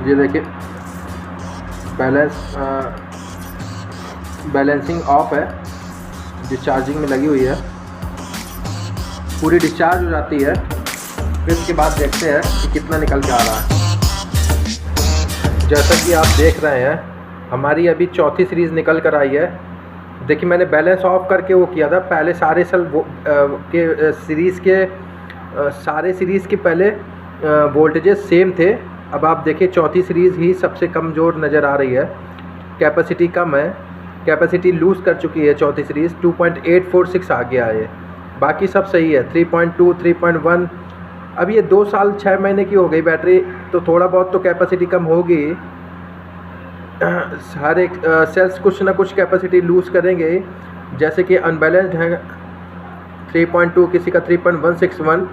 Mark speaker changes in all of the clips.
Speaker 1: ये देखिए balancing of है, डिस्चार्जिंग में लगी हुई है, पूरी डिस्चार्ज हो जाती है। फिर इसके बाद देखते हैं कि कितना निकल के आ रहा है। जैसा कि आप देख रहे हैं हमारी अभी चौथी सीरीज़ निकल कर आई है। देखिए मैंने बैलेंस ऑफ करके वो किया था, पहले सारे सेल के सारे सीरीज़ के पहले वोल्टेजेस सेम थे। अब आप देखिए चौथी सीरीज़ ही सबसे कमज़ोर नज़र आ रही है, कैपेसिटी कम है, कैपेसिटी लूज़ कर चुकी है चौथी सीरीज़, 2.846 आ गया है। बाकी सब सही है, 3.2 3.1। अब ये 2 साल 6 महीने की हो गई बैटरी, तो थोड़ा बहुत तो कैपेसिटी कम होगी। हर एक सेल्स कुछ ना कुछ कैपेसिटी लूज़ करेंगे, जैसे कि अनबैलेंस्ड है 3.2, किसी का 3.161,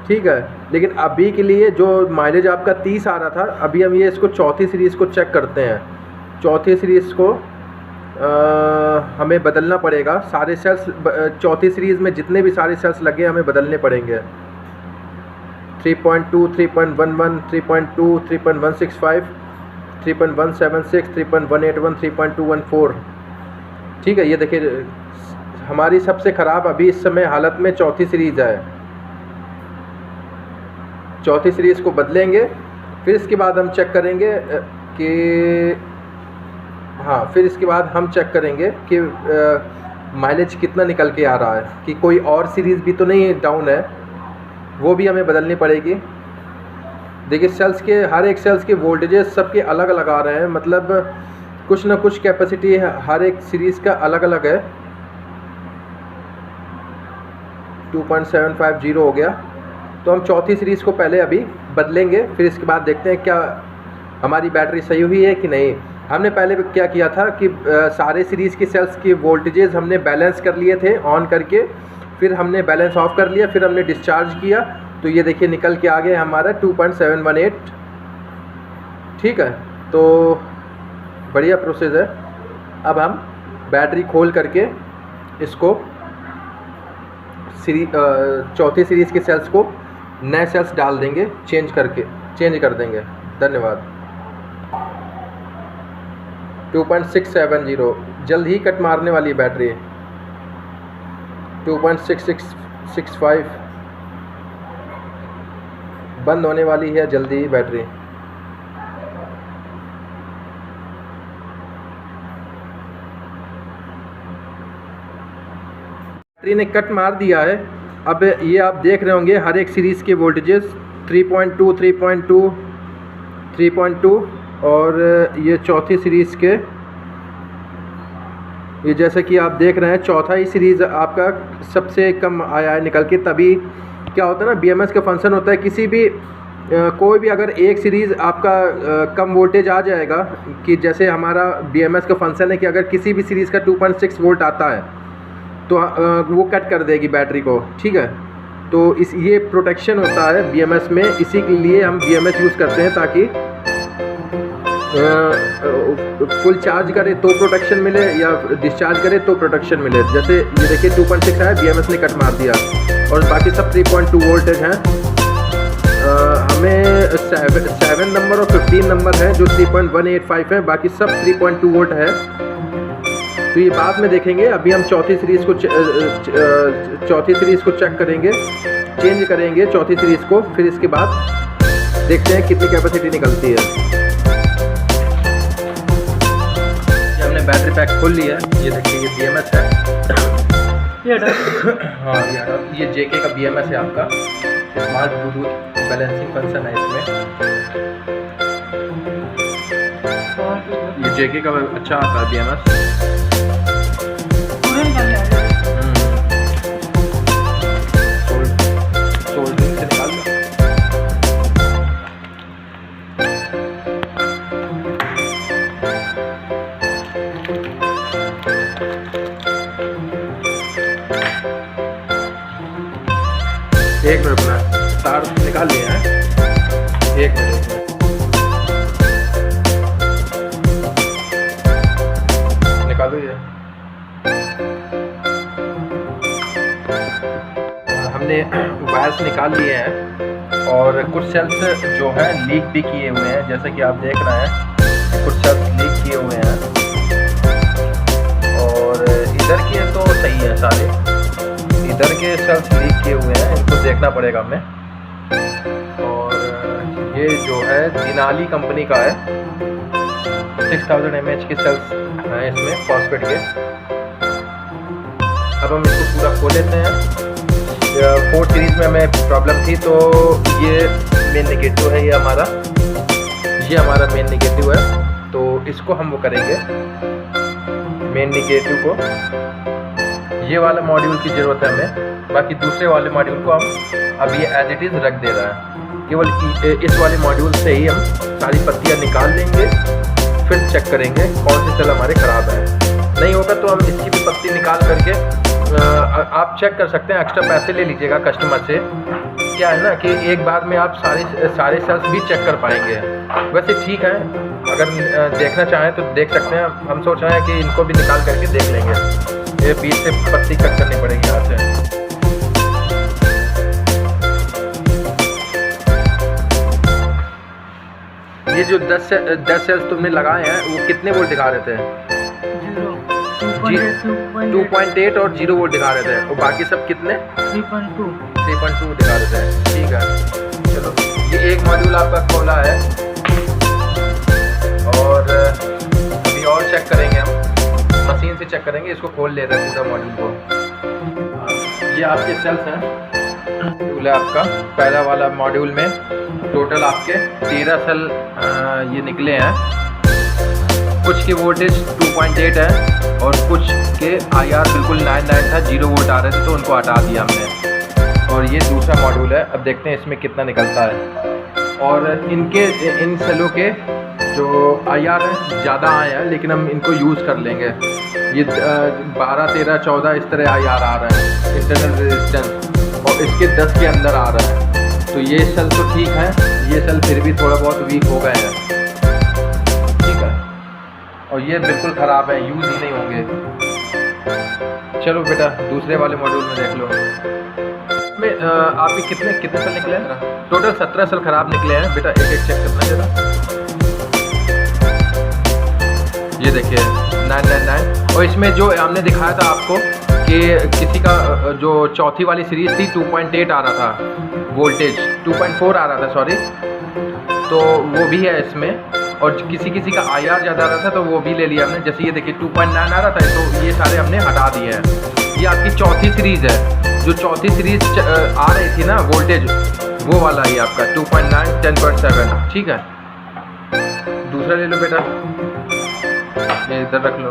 Speaker 1: ठीक है। लेकिन अभी के लिए जो माइलेज आपका 30 आ रहा था, अभी हम ये इसको चौथी सीरीज़ को चेक करते हैं। चौथी सीरीज़ को हमें बदलना पड़ेगा, सारे सेल्स चौथी सीरीज़ में जितने भी सारे सेल्स लगे हमें बदलने पड़ेंगे। 3.2 3.11 3.2 3.165 3.176 3.181 3.214, ठीक है। ये देखिए हमारी सबसे ख़राब अभी इस समय हालत में चौथी सीरीज़ है। चौथी सीरीज़ को बदलेंगे, फिर इसके बाद हम चेक करेंगे कि हाँ, फिर इसके बाद हम चेक करेंगे कि माइलेज कितना निकल के आ रहा है, कि कोई और सीरीज़ भी तो नहीं डाउन है, वो भी हमें बदलनी पड़ेगी। देखिए सेल्स के हर एक सेल्स के वोल्टेजेस सबके अलग अलग आ रहे हैं, मतलब कुछ ना कुछ कैपेसिटी हर एक सीरीज़ का अलग अलग है। 2.750 हो गया, तो हम चौथी सीरीज़ को पहले अभी बदलेंगे, फिर इसके बाद देखते हैं क्या हमारी बैटरी सही हुई है कि नहीं। हमने पहले क्या किया था कि सारे सीरीज़ की सेल्स के वोल्टेजेस हमने बैलेंस कर लिए थे ऑन करके, फिर हमने बैलेंस ऑफ कर लिया, फिर हमने डिस्चार्ज किया, तो ये देखिए निकल के आ गया हमारा 2.718, ठीक है। तो बढ़िया प्रोसेस है। अब हम बैटरी खोल करके इसको चौथी सीरीज़ के सेल्स को नए सेल्स डाल देंगे, चेंज कर देंगे। धन्यवाद। 2.670 जल्द ही कट मारने वाली बैटरी। 2.6665 बंद होने वाली है जल्दी ही बैटरी। बैटरी ने कट मार दिया है। अब ये आप देख रहे होंगे हर एक सीरीज़ के वोल्टेजेस 3.2 3.2 3.2, और ये चौथी सीरीज़ के, ये जैसे कि आप देख रहे हैं चौथा ही सीरीज़ आपका सबसे कम आया है निकल के। तभी क्या होता है ना, बीएमएस का फंक्शन होता है, किसी भी कोई भी अगर एक सीरीज़ आपका कम वोल्टेज आ जाएगा, कि जैसे हमारा बीएमएस का फंक्शन है कि अगर किसी भी सीरीज़ का 2.6 वोल्ट आता है तो वो कट कर देगी बैटरी को, ठीक है। तो ये प्रोटेक्शन होता है बीएमएस में, इसी के लिए हम बीएमएस यूज़ करते हैं, ताकि फुल चार्ज करे तो प्रोटेक्शन मिले या डिस्चार्ज करे तो प्रोटेक्शन मिले। जैसे ये देखिए 2.6 है, बीएमएस ने कट मार दिया, और बाकी सब 3.2 वोल्टेज हैं। हमें 7 नंबर और 15 नंबर है जो 3.185 है, बाकी सब 3.2 वोल्ट है। तो ये बाद में देखेंगे, अभी हम चौथी सीरीज़ को चेक करेंगे, चेंज करेंगे चौथी सीरीज़ को, फिर इसके बाद देखते हैं कितनी कैपेसिटी निकलती है। हमने बैटरी पैक खोल लिया है, ये देखिए ये बीएमएस है। हाँ ये जेके का बीएमएस है आपका, स्मार्ट ब्लूटूथ बैलेंसिंग फंक्शन है इसमें। ये जेके का अच्छा आता है बीएमएस। सोल्डरिंग से निकाल दो। एक मिनट अपना तार निकाल लिया है, एक मिनट निकालो ये। हमने वायर्स निकाल लिए हैं और कुछ सेल्स जो हैं लीक भी किए हुए हैं, जैसे कि आप देख रहे हैं कुछ सेल्स लीक किए हुए हैं। और इधर के तो सही है सारे, इधर के सेल्स लीक किए हुए हैं, इनको देखना पड़ेगा हमें। और ये जो है दिनाली कंपनी का है, 6000 mAh के सेल्स हैं इसमें फॉस्फेट के। अब हम इसको पूरा खोल लेते हैं। 4 सीरीज़ में हमें प्रॉब्लम थी, तो ये मेन नेगेटिव है, ये हमारा मेन नेगेटिव है। तो इसको हम वो करेंगे मेन नेगेटिव को, ये वाला मॉड्यूल की ज़रूरत है हमें। बाकी दूसरे वाले मॉड्यूल को हम अब ये एज इट इज़ रख दे रहा है। केवल इस वाले मॉड्यूल से ही हम सारी पत्तियाँ निकाल लेंगे, फिर चेक करेंगे कौन सी सेल हमारे ख़राब है। नहीं होगा तो हम इसकी भी पत्ती निकाल करके आप चेक कर सकते हैं। एक्स्ट्रा पैसे ले लीजिएगा कस्टमर से। क्या है ना कि एक बार में आप सारे सेल्स भी चेक कर पाएंगे। वैसे ठीक है, अगर देखना चाहें तो देख सकते हैं। हम सोच रहे हैं कि इनको भी निकाल करके देख लेंगे। ये बीच से पत्ती कट करनी पड़ेगी यहाँ से। ये जो 10 सेल्स तुमने लगाए हैं वो कितने वोल्ट दिखा रहे थे? 2.8 और 0 वोल्ट दिखा रहे थे। और बाकी सब कितने? 3.2 दिखा रहे थे। ठीक है, चलो ये एक मॉड्यूल आपका खोला है और अभी और चेक करेंगे, हम मशीन से चेक करेंगे। इसको खोल ले रहे हैं पूरा मॉड्यूल को। ये आपके सेल्स हैं, मॉड्यूल है आपका पहला वाला मॉड्यूल में टोटल आपके 13 सेल ये निकले हैं। कुछ की वोल्टेज 2.8 है और कुछ के IR बिल्कुल 99 था, 0 वोल्ट आ रहे थे, तो उनको हटा दिया हमने। और ये दूसरा मॉड्यूल है, अब देखते हैं इसमें कितना निकलता है। और इन सेलों के जो IR है ज़्यादा आए हैं, लेकिन हम इनको यूज़ कर लेंगे। ये 12, 13, 14 इस तरह IR आ रहा है इंटरनल रेजिस्टेंस, और इसके 10 के अंदर आ रहा है। तो ये सेल तो ठीक है, ये सेल फिर भी थोड़ा बहुत वीक हो गए हैं। ठीक है, और ये बिल्कुल ख़राब है, यूज़ ही नहीं होंगे। चलो बेटा दूसरे वाले मॉड्यूल में देख लो। में आपके कितने सेल निकले हैं? टोटल 17 सेल ख़राब निकले हैं बेटा। एक चेक करना जरा। ये देखिए 999। और इसमें जो हमने दिखाया था आपको कि किसी का जो चौथी वाली सीरीज़ थी 2.8 आ रहा था वोल्टेज, 2.4 आ रहा था सॉरी, तो वो भी है इसमें। और किसी का IR ज़्यादा आ रहा था तो वो भी ले लिया हमने। जैसे ये देखिए 2.9 आ रहा था, तो ये सारे हमने हटा दिए हैं। ये आपकी चौथी सीरीज़ है। जो चौथी सीरीज़ आ रही थी ना वोल्टेज, वो वाला ही आपका 2.9, 10.7। ठीक है, दूसरा ले लो बेटा, ये इधर रख लो।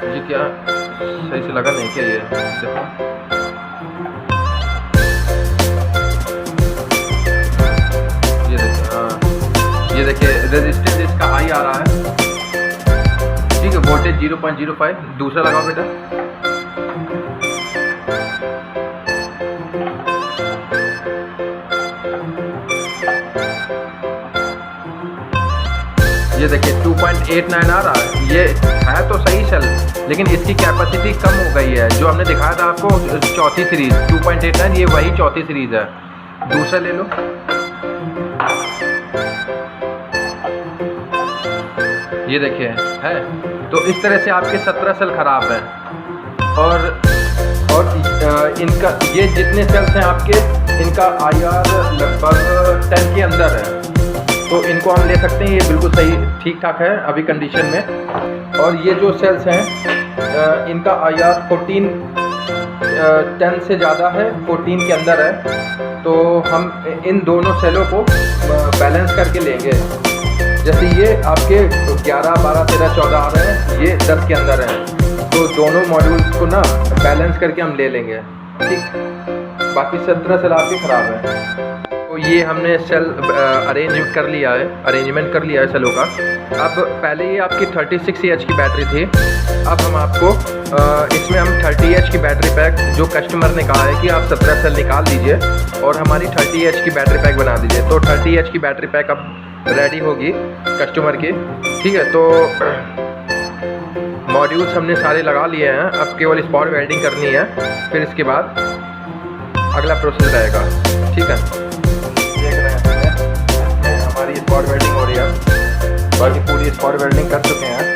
Speaker 1: ये क्या सही से लगा नहीं क्या? ये देखो, ये देखिए रेजिस्टेंस इसका हाई आ रहा है। ठीक है, वोल्टेज 0.05। दूसरा लगाओ बेटा। ये देखिए 2.89 आ रहा है। ये है तो सही सेल, लेकिन इसकी कैपेसिटी कम हो गई है। जो हमने दिखाया था आपको चौथी सीरीज 2.89, ये वही चौथी सीरीज है। दूसरा ले लो। ये देखिए है। तो इस तरह से आपके 17 सेल ख़राब हैं। और इनका ये जितने सेल्स हैं आपके, इनका IR लगभग 10 के अंदर है, तो इनको हम ले सकते हैं। ये बिल्कुल सही ठीक ठाक है अभी कंडीशन में। और ये जो सेल्स हैं इनका IR 14, 10 से ज़्यादा है, 14 के अंदर है। तो हम इन दोनों सेलों को बैलेंस करके लेंगे। जैसे ये आपके 11, 12, 13, 14 आ रहे हैं, ये 10 के अंदर हैं, तो दोनों मॉड्यूल्स को ना बैलेंस करके हम ले लेंगे। ठीक, बाकी 17 सेल आपके ख़राब है। तो ये हमने सेल अरेंजमेंट कर लिया है सेलों का। अब पहले ये आपकी 36Ah की बैटरी थी, अब हम आपको इसमें हम 30Ah की बैटरी पैक, जो कस्टमर ने कहा है कि आप 17 सेल निकाल दीजिए और हमारी 30Ah की बैटरी पैक बना दीजिए, तो 30Ah की बैटरी पैक अब रेडी होगी कस्टमर की। ठीक है, तो मॉड्यूल्स हमने सारे लगा लिए हैं, अब केवल स्पॉट वेल्डिंग करनी है। फिर इसके बाद अगला प्रोसेस रहेगा। ठीक है, देख रहे हैं हमारी स्पॉट वेल्डिंग हो रही है, बाकी पूरी स्पॉट वेल्डिंग कर चुके हैं।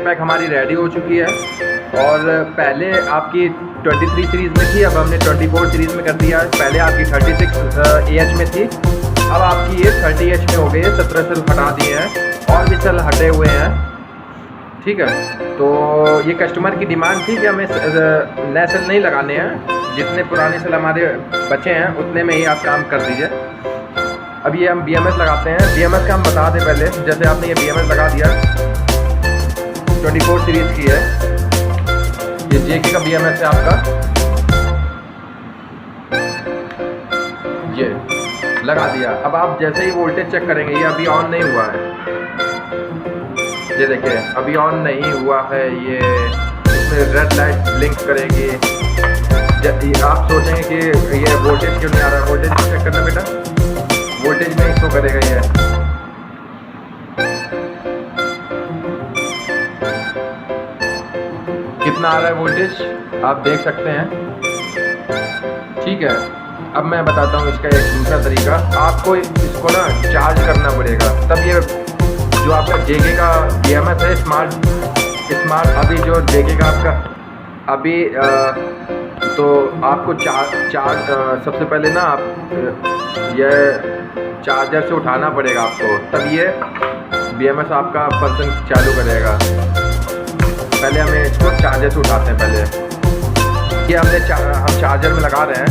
Speaker 1: पैक हमारी रेडी हो चुकी है और पहले आपकी 23 सीरीज़ में थी, अब हमने 24 सीरीज़ में कर दिया है। पहले आपकी 36 AH में थी, अब आपकी ये 30H में हो गई है। 17 सेल हटा दिए हैं और भी सेल हटे हुए हैं। ठीक है, तो ये कस्टमर की डिमांड थी कि हमें नए सेल नहीं लगाने हैं, जितने पुराने सेल हमारे बचे हैं उतने में ही आप काम कर दीजिए। अब ये हम BMS लगाते हैं। BMS का हम बता दें पहले, जैसे आपने ये BMS लगा दिया, 24 सीरीज़ की है, ये JK का BMS है आपका, ये लगा दिया। अब आप जैसे ही वोल्टेज चेक करेंगे, ये अभी ऑन नहीं हुआ है, ये देखिए अभी ऑन नहीं हुआ है, ये इसमें रेड लाइट ब्लिंक करेगी। आप सोचेंगे कि ये वोल्टेज क्यों नहीं आ रहा है, वोल्टेज चेक करना बेटा, वोल्टेज नहीं शो करेगा ये। कितना आ रहा है वोल्टेज आप देख सकते हैं। ठीक है, अब मैं बताता हूँ इसका एक दूसरा तरीका। आपको इसको ना चार्ज करना पड़ेगा, तब ये जो आपका JK का BMS है स्मार्ट अभी जो JK का आपका अभी तो आपको चार्ज सबसे पहले ना आप ये चार्जर से उठाना पड़ेगा आपको, तब ये BMS आपका फंक्शन चालू करेगा। पहले हमें इसको चार्जर से उठाते हैं। पहले ये हम चार्जर में लगा रहे हैं,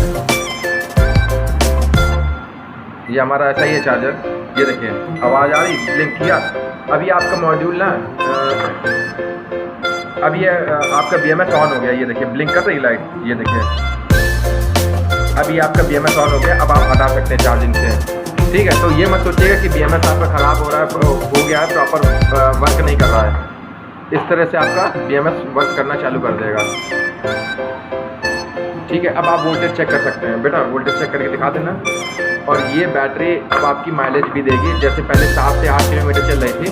Speaker 1: ये हमारा ऐसा ही है चार्जर। ये देखिए आवाज़ आ रही, ब्लिंक किया। अभी आपका मॉड्यूल ना अभी ये आपका BMS ऑन हो गया, ये देखिए ब्लिंक कर रही लाइट, ये देखिए अभी आपका BMS ऑन हो गया। अब आप हटा सकते हैं चार्जिंग से। ठीक है, तो ये मत सोचिएगा कि BMS आपका ख़राब हो रहा है, हो गया है, प्रॉपर वर्क नहीं कर रहा है। इस तरह से आपका BMS वर्क करना चालू कर देगा। ठीक है, अब आप वोल्टेज चेक कर सकते हैं बेटा, वोल्टेज चेक करके दिखा देना। और ये बैटरी अब आपकी माइलेज भी देगी, जैसे पहले 7 से 8 किलोमीटर चल रही थी,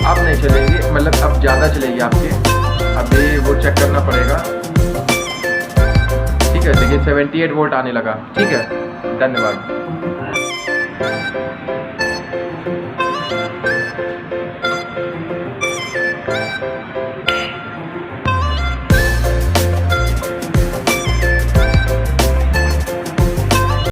Speaker 1: अब नहीं चलेगी, मतलब अब ज़्यादा चलेगी आपकी। अभी वो चेक करना पड़ेगा। ठीक है, देखिए 78 वोल्ट आने लगा। ठीक है, धन्यवाद।